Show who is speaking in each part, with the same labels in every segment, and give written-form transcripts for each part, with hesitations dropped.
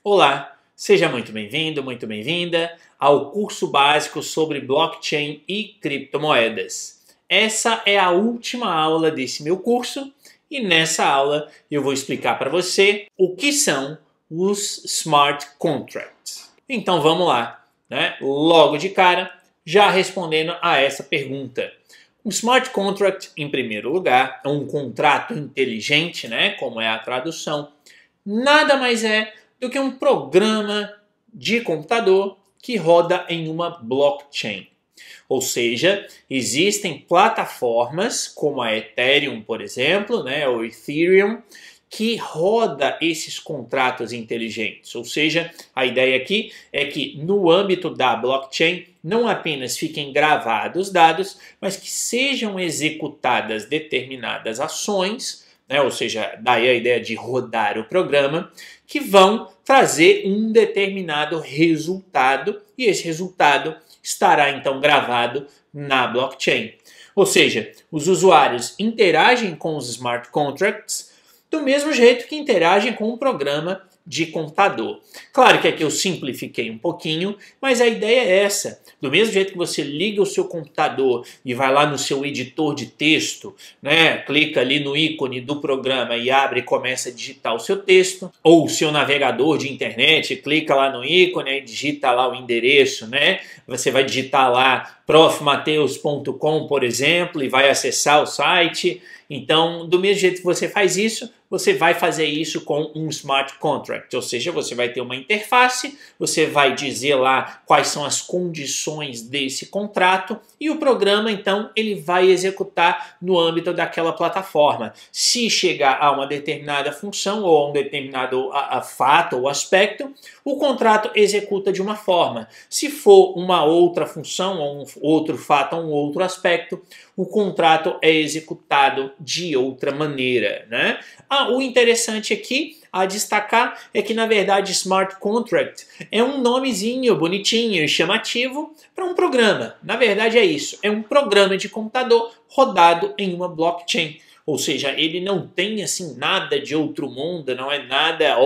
Speaker 1: Olá, seja muito bem-vindo, muito bem-vinda ao curso básico sobre blockchain e criptomoedas. Essa é a última aula desse meu curso e nessa aula eu vou explicar para você o que são os smart contracts. Então vamos lá, né? Logo de cara, já respondendo a essa pergunta. O smart contract, em primeiro lugar, é um contrato inteligente, né? Como é a tradução. Nada mais é do que um programa de computador que roda em uma blockchain. Ou seja, existem plataformas como a Ethereum, por exemplo, né, ou Ethereum, que roda esses contratos inteligentes. Ou seja, a ideia aqui é que no âmbito da blockchain não apenas fiquem gravados dados, mas que sejam executadas determinadas ações, né, ou seja, daí a ideia de rodar o programa, que vão trazer um determinado resultado e esse resultado estará então gravado na blockchain. Ou seja, os usuários interagem com os smart contracts do mesmo jeito que interagem com um programa de computador. Claro que aqui eu simplifiquei um pouquinho, mas a ideia é essa. Do mesmo jeito que você liga o seu computador e vai lá no seu editor de texto, né, clica ali no ícone do programa e abre e começa a digitar o seu texto, ou o seu navegador de internet, clica lá no ícone e digita lá o endereço, né? Você vai digitar lá profmateus.com, por exemplo, e vai acessar o site. Então, do mesmo jeito que você faz isso, você vai fazer isso com um smart contract, ou seja, você vai ter uma interface, você vai dizer lá quais são as condições desse contrato e o programa, então, ele vai executar no âmbito daquela plataforma. Se chegar a uma determinada função ou a um determinado fato ou aspecto, o contrato executa de uma forma. Se for uma outra função ou um outro fato ou um outro aspecto, o contrato é executado de outra maneira, né? O interessante aqui a destacar é que, na verdade, smart contract é um nomezinho bonitinho e chamativo para um programa. Na verdade é isso, é um programa de computador rodado em uma blockchain. Ou seja, ele não tem assim nada de outro mundo, não é nada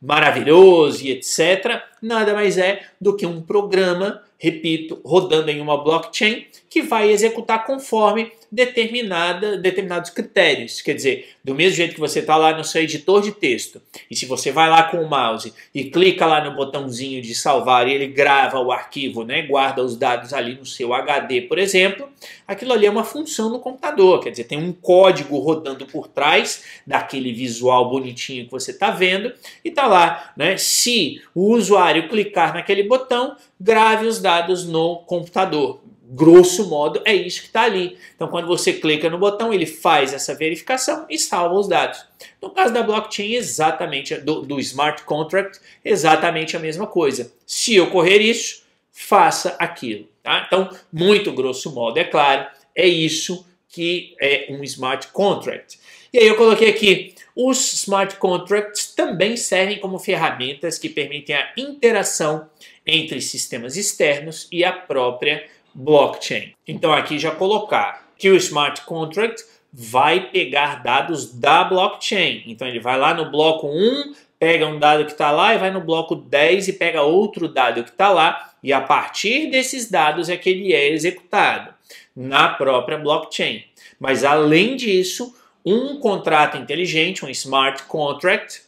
Speaker 1: maravilhoso e etc. Nada mais é do que um programa, repito, rodando em uma blockchain que vai executar conforme determinados critérios. Quer dizer, do mesmo jeito que você está lá no seu editor de texto, e se você vai lá com o mouse e clica lá no botãozinho de salvar e ele grava o arquivo, né, guarda os dados ali no seu HD, por exemplo, aquilo ali é uma função no computador, quer dizer, tem um código rodando por trás daquele visual bonitinho que você está vendo, e está lá, né, se o usuário clicar naquele botão, grave os dados no computador. Grosso modo, é isso que está ali. Então, quando você clica no botão, ele faz essa verificação e salva os dados. No caso da blockchain, exatamente, do smart contract, exatamente a mesma coisa. Se ocorrer isso, faça aquilo. Tá? Então, muito grosso modo, é claro, é isso que é um smart contract. E aí eu coloquei aqui, os smart contracts também servem como ferramentas que permitem a interação entre sistemas externos e a própria blockchain. Então aqui já colocar que o smart contract vai pegar dados da blockchain. Então ele vai lá no bloco 1, pega um dado que está lá e vai no bloco 10 e pega outro dado que está lá e a partir desses dados é que ele é executado na própria blockchain. Mas além disso, um contrato inteligente, um smart contract,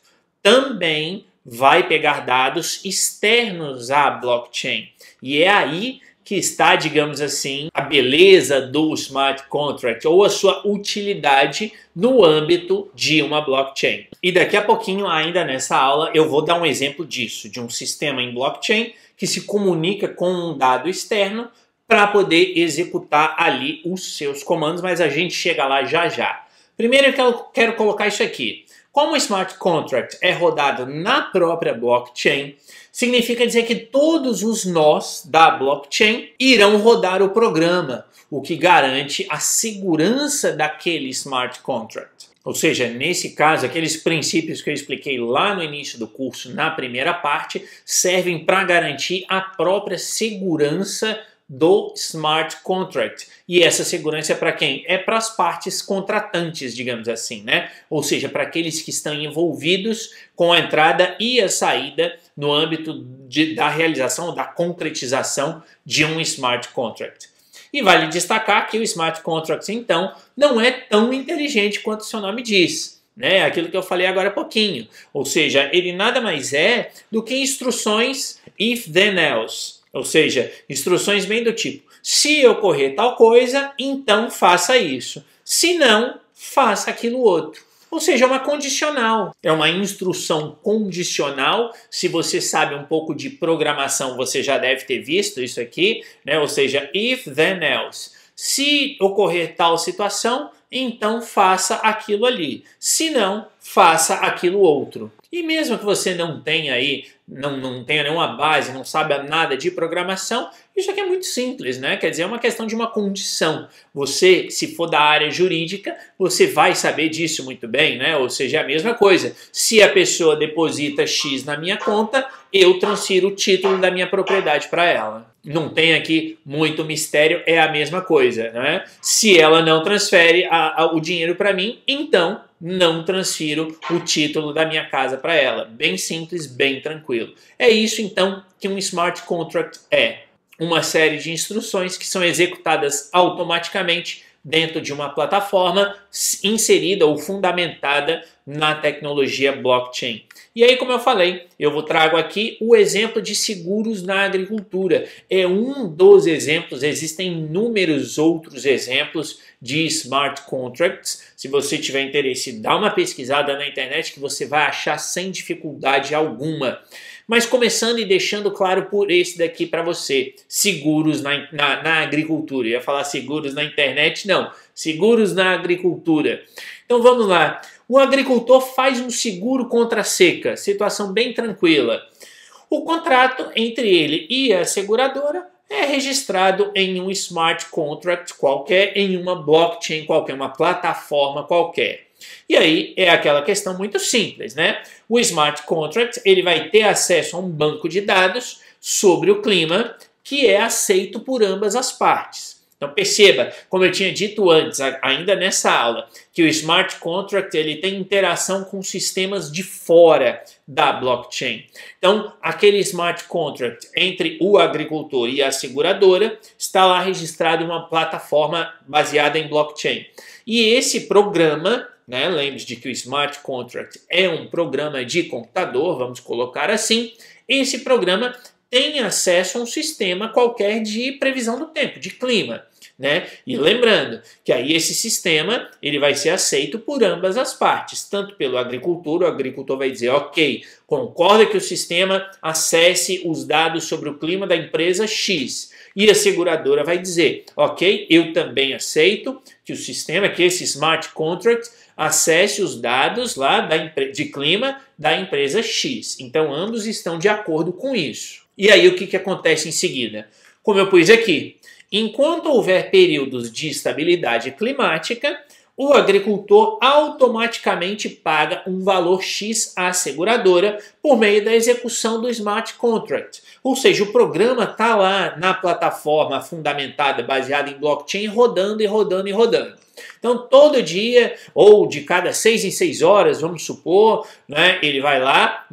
Speaker 1: também vai pegar dados externos à blockchain. E é aí que está, digamos assim, a beleza do smart contract ou a sua utilidade no âmbito de uma blockchain. E daqui a pouquinho, ainda nessa aula, eu vou dar um exemplo disso, de um sistema em blockchain que se comunica com um dado externo para poder executar ali os seus comandos, mas a gente chega lá já já. Primeiro eu quero colocar isso aqui. Como o smart contract é rodado na própria blockchain, significa dizer que todos os nós da blockchain irão rodar o programa, o que garante a segurança daquele smart contract. Ou seja, nesse caso, aqueles princípios que eu expliquei lá no início do curso, na primeira parte, servem para garantir a própria segurança do smart contract. E essa segurança é para quem? É para as partes contratantes, digamos assim, né? Ou seja, para aqueles que estão envolvidos com a entrada e a saída no âmbito da realização, da concretização de um smart contract. E vale destacar que o smart contract, então, não é tão inteligente quanto o seu nome diz. Né? Aquilo que eu falei agora há pouquinho. Ou seja, ele nada mais é do que instruções if then else. Ou seja, instruções bem do tipo, se ocorrer tal coisa, então faça isso. Se não, faça aquilo outro. Ou seja, é uma condicional, é uma instrução condicional. Se você sabe um pouco de programação, você já deve ter visto isso aqui, né? Ou seja, if then else. Se ocorrer tal situação, então faça aquilo ali. Se não, faça aquilo outro. E mesmo que você não tenha aí, não tenha nenhuma base, não saiba nada de programação, isso aqui é muito simples, né? Quer dizer, é uma questão de uma condição. Você, se for da área jurídica, você vai saber disso muito bem, né? Ou seja, é a mesma coisa. Se a pessoa deposita X na minha conta, eu transfiro o título da minha propriedade para ela. Não tem aqui muito mistério, é a mesma coisa, né? Se ela não transfere o dinheiro para mim, então não transfiro o título da minha casa para ela. Bem simples, bem tranquilo. É isso então que um smart contract é. Uma série de instruções que são executadas automaticamente dentro de uma plataforma inserida ou fundamentada na tecnologia blockchain. E aí, como eu falei, eu trago aqui o exemplo de seguros na agricultura. É um dos exemplos, existem inúmeros outros exemplos de smart contracts. Se você tiver interesse, dá uma pesquisada na internet que você vai achar sem dificuldade alguma. Mas começando e deixando claro por esse daqui para você, seguros na agricultura. Eu ia falar seguros na internet, não. Seguros na agricultura. Então vamos lá. O agricultor faz um seguro contra a seca, situação bem tranquila. O contrato entre ele e a seguradora é registrado em um smart contract qualquer, em uma blockchain qualquer, uma plataforma qualquer. E aí é aquela questão muito simples, né? O smart contract ele vai ter acesso a um banco de dados sobre o clima que é aceito por ambas as partes. Então perceba, como eu tinha dito antes, ainda nessa aula, que o smart contract ele tem interação com sistemas de fora da blockchain. Então, aquele smart contract entre o agricultor e a seguradora está lá registrado em uma plataforma baseada em blockchain. E esse programa, né, lembre-se de que o smart contract é um programa de computador, vamos colocar assim, esse programa tem acesso a um sistema qualquer de previsão do tempo, de clima. Né? E lembrando que aí esse sistema ele vai ser aceito por ambas as partes, tanto pelo agricultor, o agricultor vai dizer, ok, concorda que o sistema acesse os dados sobre o clima da empresa X, e a seguradora vai dizer, ok, eu também aceito que o sistema, que esse smart contract acesse os dados lá de clima da empresa X. Então ambos estão de acordo com isso. E aí o que acontece em seguida? Como eu pus aqui, enquanto houver períodos de estabilidade climática, o agricultor automaticamente paga um valor X à seguradora por meio da execução do smart contract. Ou seja, o programa está lá na plataforma fundamentada, baseada em blockchain, rodando e rodando e rodando. Então, todo dia, ou de cada 6 em 6 horas, vamos supor, né, ele vai lá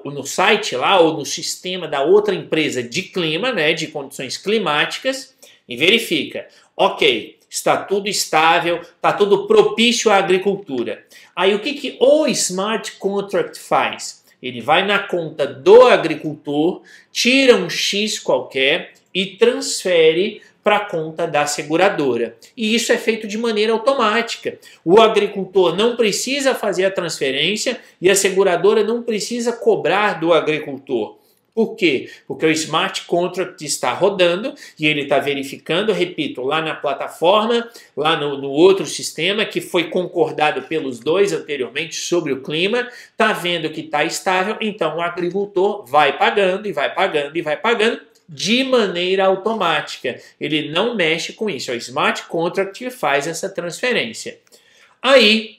Speaker 1: no site lá, ou no sistema da outra empresa de clima, né, de condições climáticas, e verifica, ok, está tudo estável, está tudo propício à agricultura. Aí o que o smart contract faz? Ele vai na conta do agricultor, tira um X qualquer e transfere para a conta da seguradora. E isso é feito de maneira automática. O agricultor não precisa fazer a transferência e a seguradora não precisa cobrar do agricultor. Por quê? Porque o smart contract está rodando e ele está verificando, repito, lá na plataforma, lá no outro sistema que foi concordado pelos dois anteriormente sobre o clima, está vendo que está estável, então o agricultor vai pagando e vai pagando e vai pagando de maneira automática. Ele não mexe com isso, é o smart contract que faz essa transferência. Aí,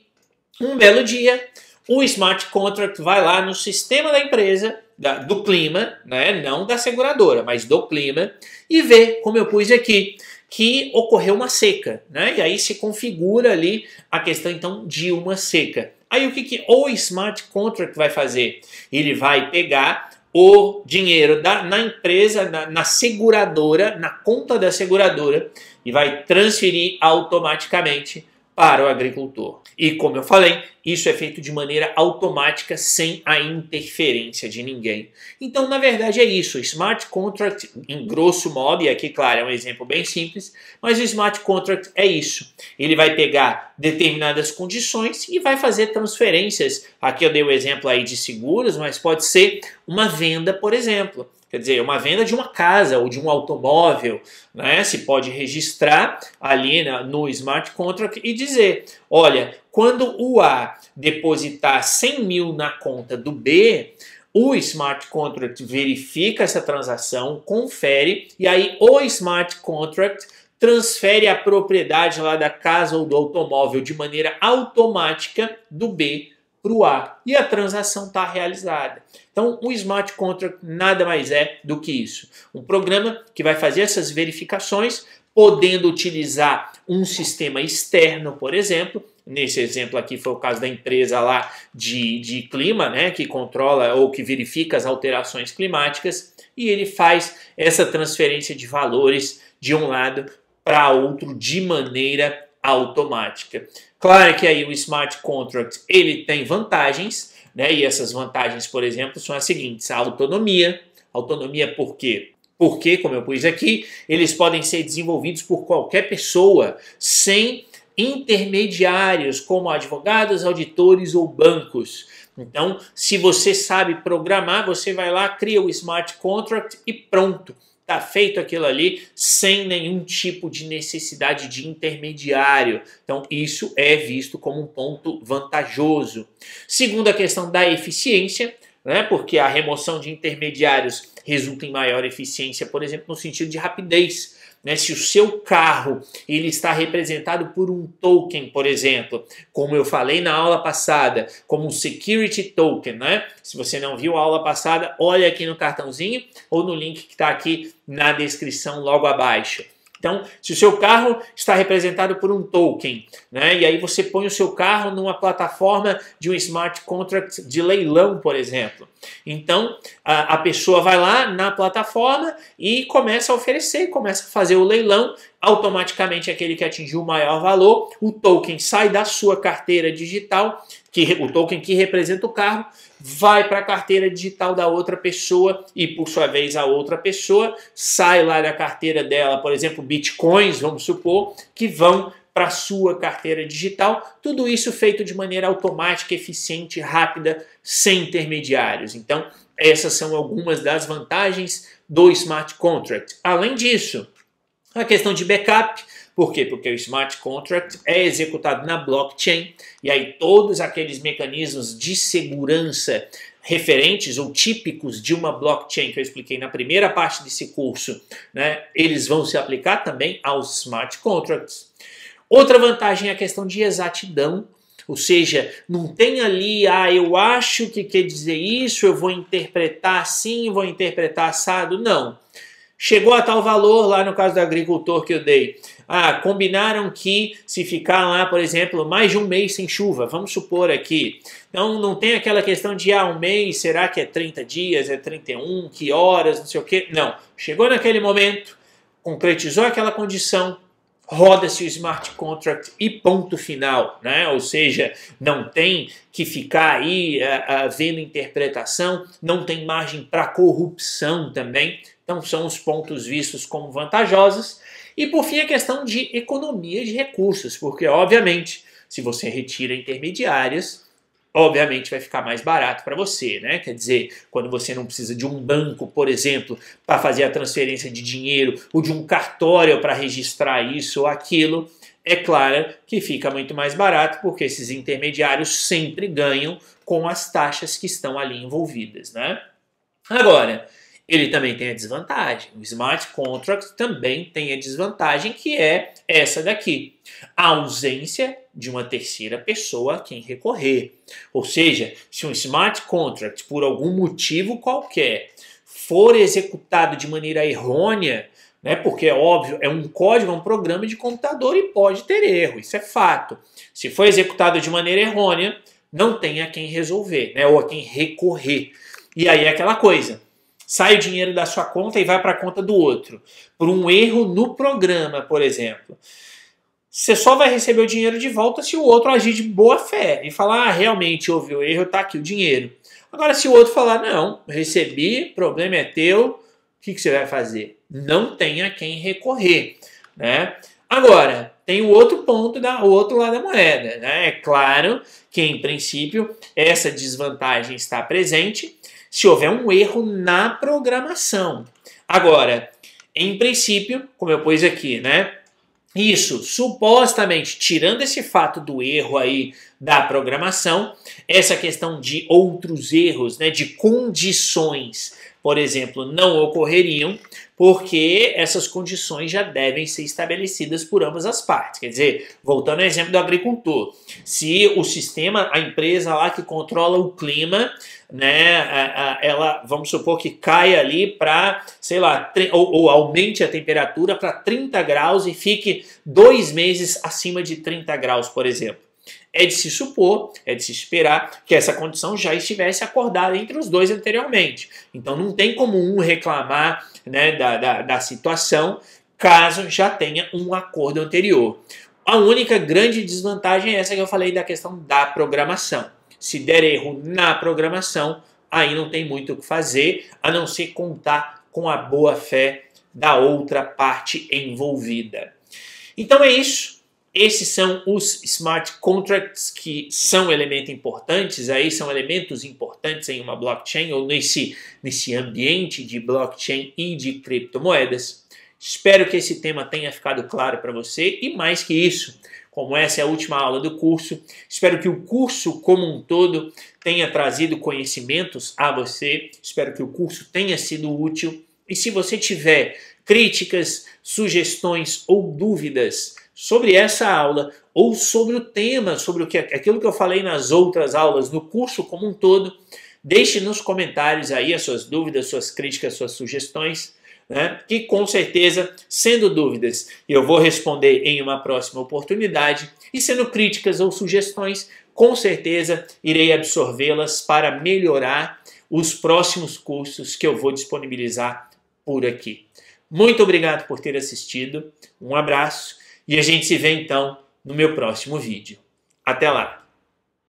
Speaker 1: um belo dia, o smart contract vai lá no sistema da empresa do clima, né? Não da seguradora, mas do clima, e ver, como eu pus aqui, que ocorreu uma seca, né? E aí se configura ali a questão então de uma seca. Aí o que o Smart Contract vai fazer? Ele vai pegar o dinheiro na empresa, na seguradora, na conta da seguradora, e vai transferir automaticamente para o agricultor. E como eu falei, isso é feito de maneira automática, sem a interferência de ninguém. Então, na verdade, é isso. O Smart Contract, em grosso modo, e aqui, claro, é um exemplo bem simples, mas o Smart Contract é isso. Ele vai pegar determinadas condições e vai fazer transferências. Aqui eu dei o exemplo aí de seguros, mas pode ser uma venda, por exemplo. Quer dizer, uma venda de uma casa ou de um automóvel, né? Se pode registrar ali no Smart Contract e dizer, olha, quando o A depositar 100 mil na conta do B, o Smart Contract verifica essa transação, confere, e aí o Smart Contract transfere a propriedade lá da casa ou do automóvel de maneira automática do B para o A. E a transação está realizada. Então, o Smart Contract nada mais é do que isso. Um programa que vai fazer essas verificações, podendo utilizar um sistema externo, por exemplo. Nesse exemplo aqui foi o caso da empresa lá de clima, né, que controla ou que verifica as alterações climáticas, e ele faz essa transferência de valores de um lado para outro de maneira automática. Claro que aí o Smart Contract ele tem vantagens, né? E essas vantagens, por exemplo, são as seguintes: a autonomia. Autonomia por quê? Porque, como eu pus aqui, eles podem ser desenvolvidos por qualquer pessoa, sem intermediários, como advogados, auditores ou bancos. Então, se você sabe programar, você vai lá, cria o Smart Contract e pronto. Está feito aquilo ali sem nenhum tipo de necessidade de intermediário. Então, isso é visto como um ponto vantajoso. Segundo, a questão da eficiência, né? Porque a remoção de intermediários resulta em maior eficiência, por exemplo, no sentido de rapidez. Né? Se o seu carro ele está representado por um token, por exemplo, como eu falei na aula passada, como um security token, né? Se você não viu a aula passada, olha aqui no cartãozinho ou no link que está aqui na descrição logo abaixo. Então, se o seu carro está representado por um token, né, e aí você põe o seu carro numa plataforma de um smart contract de leilão, por exemplo. Então, a pessoa vai lá na plataforma e começa a oferecer, começa a fazer o leilão. Automaticamente, aquele que atingiu o maior valor, o token sai da sua carteira digital, o token que representa o carro, vai para a carteira digital da outra pessoa e, por sua vez, a outra pessoa sai lá da carteira dela, por exemplo, bitcoins, vamos supor, que vão para a sua carteira digital. Tudo isso feito de maneira automática, eficiente, rápida, sem intermediários. Então, essas são algumas das vantagens do Smart Contract. Além disso, a questão de backup. Por quê? Porque o Smart Contract é executado na blockchain e aí todos aqueles mecanismos de segurança referentes ou típicos de uma blockchain que eu expliquei na primeira parte desse curso, né, eles vão se aplicar também aos Smart Contracts. Outra vantagem é a questão de exatidão, ou seja, não tem ali, eu acho que quer dizer isso, eu vou interpretar assim, vou interpretar assado, não. Chegou a tal valor, lá no caso do agricultor que eu dei. Combinaram que se ficar lá, por exemplo, mais de um mês sem chuva, vamos supor aqui. Então não tem aquela questão de, um mês, será que é 30 dias, é 31, que horas, não sei o quê. Não, chegou naquele momento, concretizou aquela condição, roda-se o Smart Contract e ponto final, né? Ou seja, não tem que ficar aí vendo interpretação, não tem margem para corrupção também. Então são os pontos vistos como vantajosos. E por fim a questão de economia de recursos, porque obviamente se você retira intermediários, obviamente vai ficar mais barato para você, né? Quer dizer, quando você não precisa de um banco, por exemplo, para fazer a transferência de dinheiro, ou de um cartório para registrar isso ou aquilo, é claro que fica muito mais barato, porque esses intermediários sempre ganham com as taxas que estão ali envolvidas, né? Agora, Ele também tem a desvantagem. O smart contract também tem a desvantagem, que é essa daqui: a ausência de uma terceira pessoa a quem recorrer. Ou seja, se um smart contract, por algum motivo qualquer, for executado de maneira errônea, né, porque é óbvio, é um código, é um programa de computador e pode ter erro, isso é fato. Se for executado de maneira errônea, não tem a quem resolver, né, ou a quem recorrer. E aí é aquela coisa: sai o dinheiro da sua conta e vai para a conta do outro, por um erro no programa, por exemplo. Você só vai receber o dinheiro de volta se o outro agir de boa fé e falar: realmente houve o erro, está aqui o dinheiro. Agora, se o outro falar: não, recebi, problema é teu, o que você vai fazer? Não tem a quem recorrer, né? Agora, tem o outro ponto, o outro lado da moeda, né? É claro que, em princípio, essa desvantagem está presente se houver um erro na programação. Agora, em princípio, como eu pus aqui, né? Isso, supostamente, tirando esse fato do erro aí da programação, essa questão de outros erros, né, de condições, por exemplo, não ocorreriam, porque essas condições já devem ser estabelecidas por ambas as partes. Quer dizer, voltando ao exemplo do agricultor, se o sistema, a empresa lá que controla o clima, né, ela, vamos supor que caia ali para, sei lá, ou aumente a temperatura para 30 graus e fique 2 meses acima de 30 graus, por exemplo. É de se supor, é de se esperar que essa condição já estivesse acordada entre os dois anteriormente. Então não tem como um reclamar, né, da situação caso já tenha um acordo anterior. A única grande desvantagem é essa que eu falei da questão da programação. Se der erro na programação, aí não tem muito o que fazer, a não ser contar com a boa fé da outra parte envolvida. Então é isso. Esses são os smart contracts, que são elementos importantes, aí são elementos importantes em uma blockchain ou nesse ambiente de blockchain e de criptomoedas. Espero que esse tema tenha ficado claro para você e, mais que isso, como essa é a última aula do curso, espero que o curso como um todo tenha trazido conhecimentos a você, espero que o curso tenha sido útil e se você tiver críticas, sugestões ou dúvidas sobre essa aula ou sobre o tema, sobre aquilo que eu falei nas outras aulas, no curso como um todo, deixe nos comentários aí as suas dúvidas, suas críticas, suas sugestões, né? Que com certeza, sendo dúvidas, eu vou responder em uma próxima oportunidade e sendo críticas ou sugestões, com certeza irei absorvê-las para melhorar os próximos cursos que eu vou disponibilizar por aqui. Muito obrigado por ter assistido, um abraço e a gente se vê então no meu próximo vídeo. Até lá!